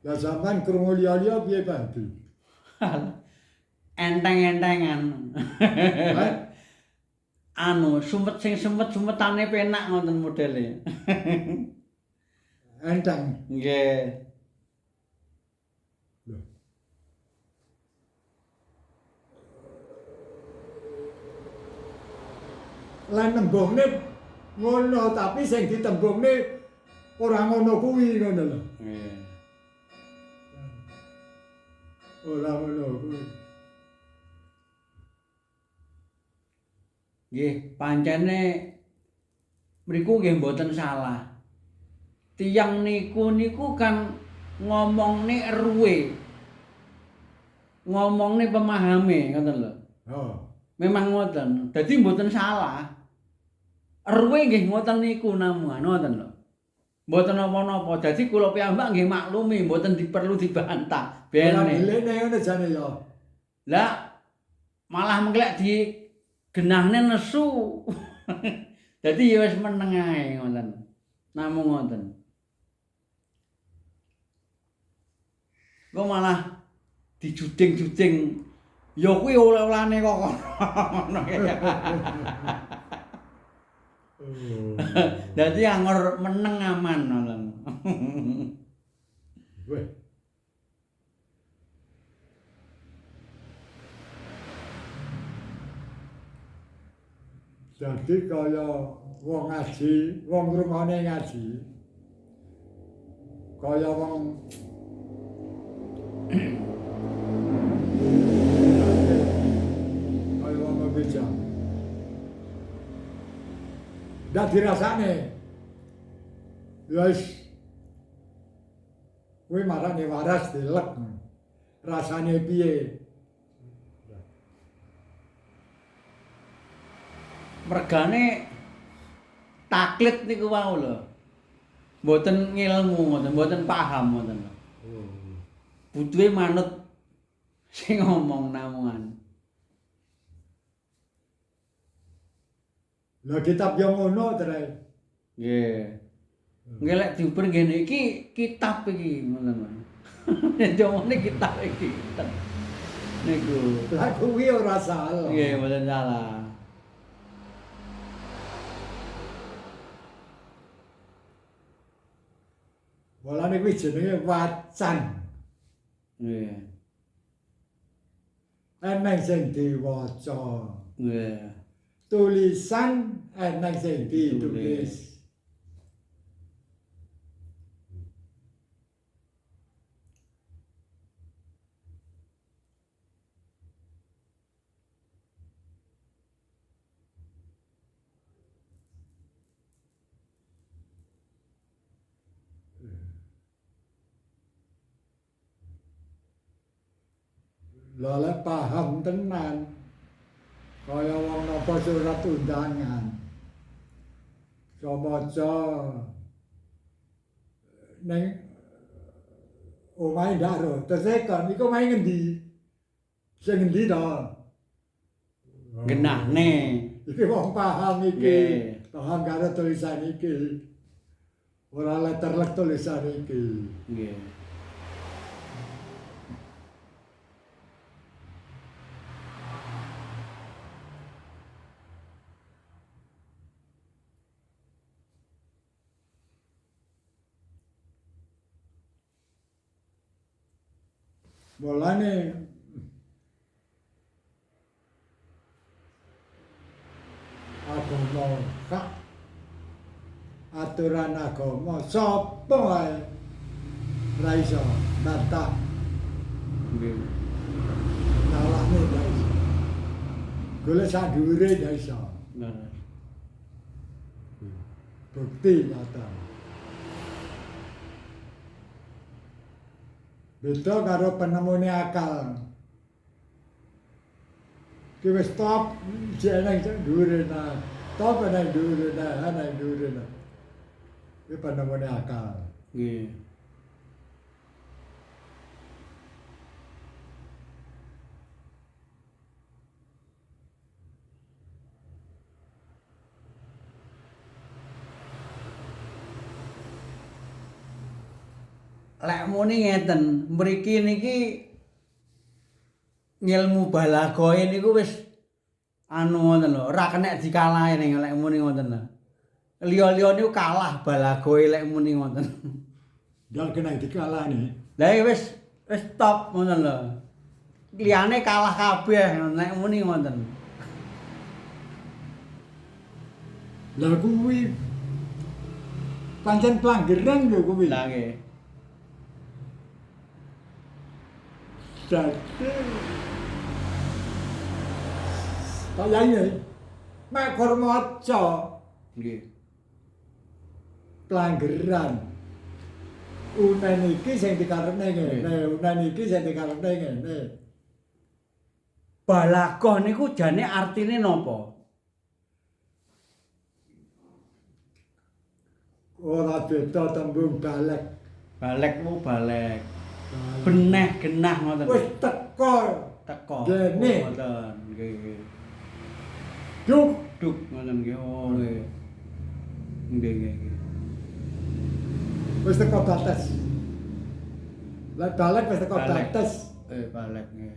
Lah sampean krungu liya-liya piye Pak? Enteng-entengan. Hah? Anu, sumpet-sumpetane penak ngoten modele. Enteng. Nggih. Lan nembungne ngono tapi sing ditembungne ora ngono kuwi ngono lho. Nggih. Ora ngono kuwi. Nggih, pancene mriku nggih mboten salah. Tiyang niku kan ngomongne eruwe. Ngomongne pemahame ngoten lho. Oh. Memang ngoten. Dadi mboten salah. Eruwe nggih ngoten niku namungan ngoten lho. Mboten napa-napa. Dadi kula piyambak nggih maklumi mboten perlu dibantah. Ora Bene. dilene ngono jane ya. Lah malah mengklek di genahne nesu. Dadi ya wis meneng ae ngoten. Namung ngoten. Kok malah dijuding-juding ya kuwi oleh-olehane kok ngono. Dadi angger meneng aman ngoten. Weh. Jadi kaya wong ngaji, wong ngrungokne ngaji. Kaya wong kaya wong bijak. Ndak dirasane. Ya wis kuwi marane waras dilek. Rasane piye? Mergane taklid niku wau lho. Mboten ngilmu ngoten, mboten paham ngoten lho. Butuhe manut sing ngomong namungan. Lah kitab yang ngono terae. Nggih. Nggih lek diuber ngene iki kitab iki ngoten lho. Jomone kitab iki. Niku. Lah kuwi ora salah. Nggih, mboten salah. Mulane kuwi jenenge wacan. Nggih. Eneng sing diwaca. Nggih. Tulisan eneng sing ditulis. Lah lek paham tenan. Kaya wong napa surat undangan. Maca ning omahe ndaro, tesekon iku omahe ngendi? Sing ngendi to? Genahne. Iki wong paham iki. Nggih. Paham karo tulisan iki. Ora letterlek tulisan iki. Nggih. Mulane agama kak aturan agama sapa wae ora iso bantah Nggih. nyalahne ndak iso. Golek sak dhuwure ndak iso. Bener. Bukti nyata. Beda karo penemune akal. Ki wis top jeneng dhuwure nah. Top nang dhuwure nah, nang dhuwure nah. Ki penemune akal. Nggih. lek muni ngeten, mriki niki ngilmu balagohe niku wis anu ngoten lho, ora kenek dikalahi ning lek muni ngoten lho. Liya-liya niku kalah balagohe lek muni ngoten. Ndak kena dikalahne. Lah wis top ngoten lho. Liyane kalah kabeh lek muni ngoten. Lah kuwi pancen pelanggaran lho kuwi. Lah nggih. Jadi kayaknya mek kur maca Nggih. pelanggaran unen iki sing dikarepne ngene, unen iki sing dikarepne ngene. Balagoh niku jane artine napa? Ora beda tembung balek. Balek ku balek. Beneh genah ngoten. Wis teko Teko. Dene. Ngoten. Nggih. duk Duk ngoten nggih. Oh nggih. Nggih nggih. wis teko batas. Lah balek wis teko Balek. batas. Balek nggih.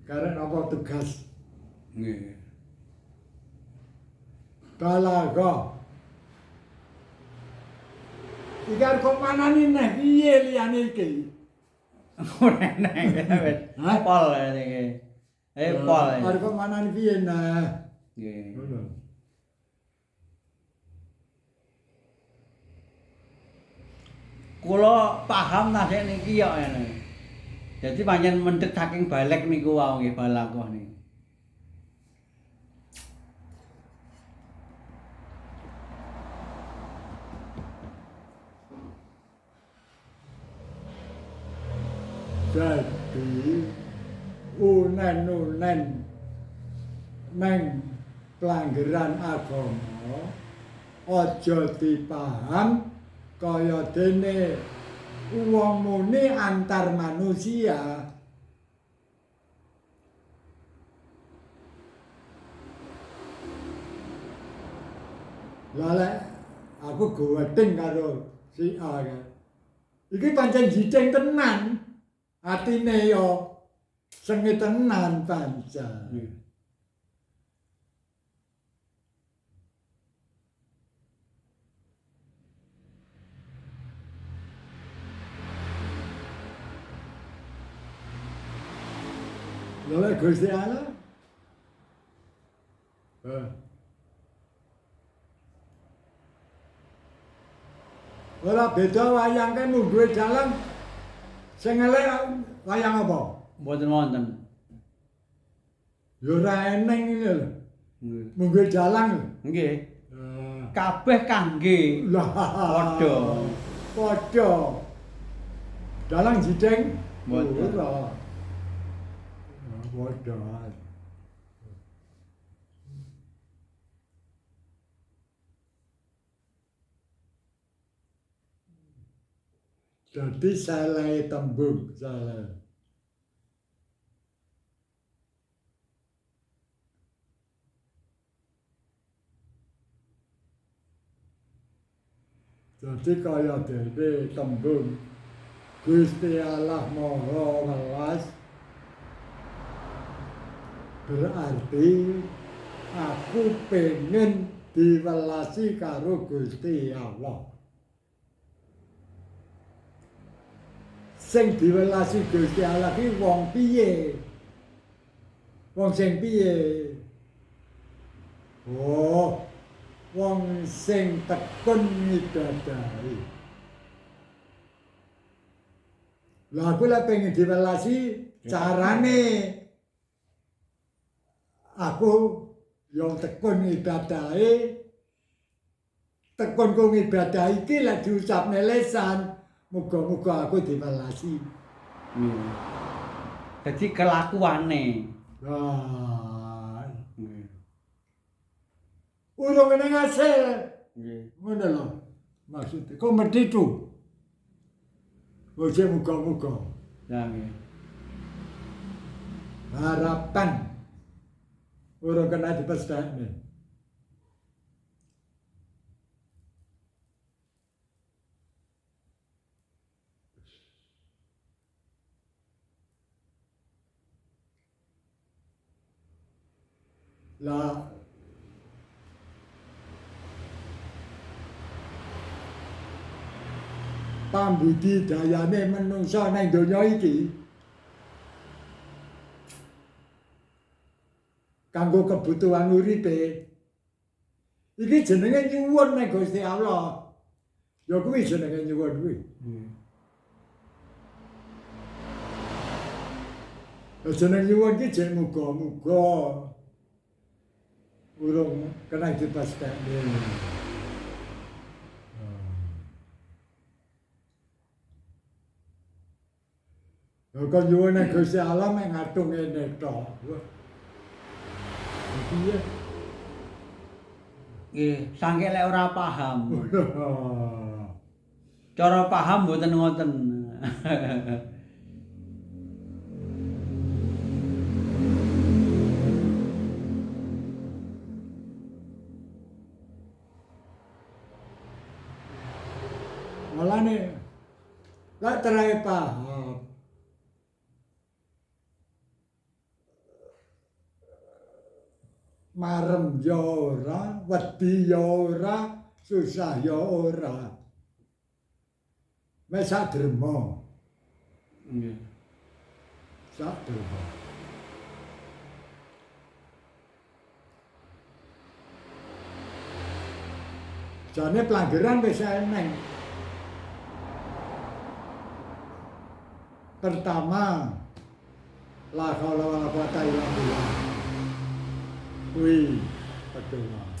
Karena apa tugas Nggih. balaghah. Iki arep kok manani neh piye liyane iki? Ora enak wis. Hah? Pol niki. Pol. Arep kok manani piye nah? Nggih. Ngono. Kula paham tasih niki kok ngene. Dadi pancen mendhet saking balek niku wau nggih balagoh niki. Jadi unen-unen neng pelanggaran agama aja dipaham kaya dene wong muni antar manusia. Lha aku gowedeng karo si A kan. Iki pancen jijeng tenan. Atine yo sengit tenan pancen. Lha Gusti Allah. Ora beda wayang kan duwe dalan. Sing elek wayang apa? Mboten wonten. Ya ora eneng iki lho. Nggih. Munggo dalan. Nggih. Kabeh kangge Lah padha. Padha. Dalang jideng Mboten. ora. Padha. Jadi salah tembung, salah. Jadi kaya dene tembung Gusti Allah Maha Welas berarti aku pengen diwelasi karo Gusti Allah. Sing diwelasi Gusti Allah ki wong piye? Wong sing piye? Oh, wong sing tekun ngibadahi. Lah aku lek pengen diwelasi carane aku yang tekun ngibadahi tekun ku ngibadahi iki lek diucapne lisan muga-muga aku diwelasi. Dadi kelakuane. Wah, Nggih. urung ning hasil. Nggih. Ngono lho. Maksudnya kompetitif. Ojo muga-muga. Lah nggih. Harapan urung kena dipesthekne. Lah pambudidayane menungsa nang donya iki kanggo kebutuhan uripe iki jenenge nyuwun nang Gusti Allah. Ya kuwi jenenge nyuwun kuwi. Jeneng nyuwun ki jeneng muga-muga urung kena dipastekne. Lha kok nyuwun nang Gusti Allah mek ngatung ngene tok. Piye? Nggih, sangke lek ora paham. Cara paham mboten ngoten. Malane lek terae paham. Marem ya ora, wedi ya ora, susah ya ora. Wis sak drema. Nggih. Sak drema. Jane pelanggaran wis eneng. Pertama, la haula wala quwata illa billah. Kuwi pertama.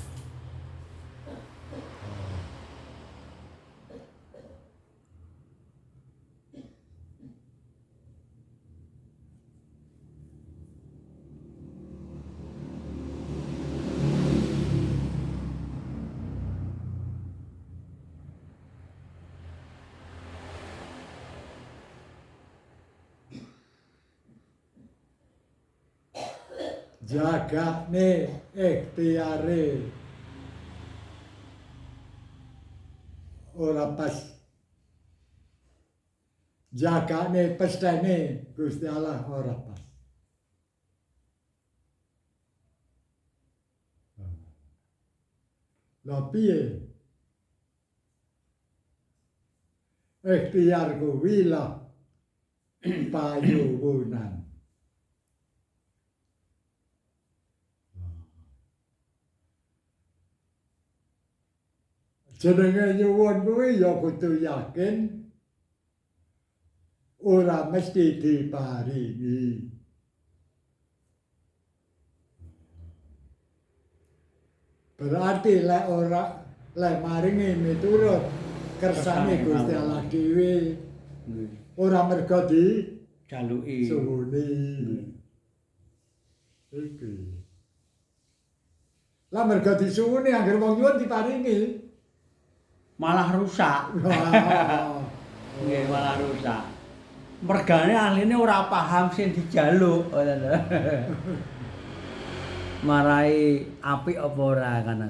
Jagane ikhtiare ora pas. Jagane pestene Gusti Allah ora pas. Lha piye? Ikhtiar kuwi lah payuwunan. Jenenge nyuwun kuwi ya kudu yakin ora mesti diparingi. Berarti lek ora lek maringi miturut kersane Gusti Allah dhewe. Ora merga Jaluki. suwuni. Iki. Lah merga disuwuni anggere wong nyuwun diparingi. Malah rusak. Wah. Nggih, malah rusak. Mergane ahline ora paham sing dijaluk. Marai apik apa ora kan.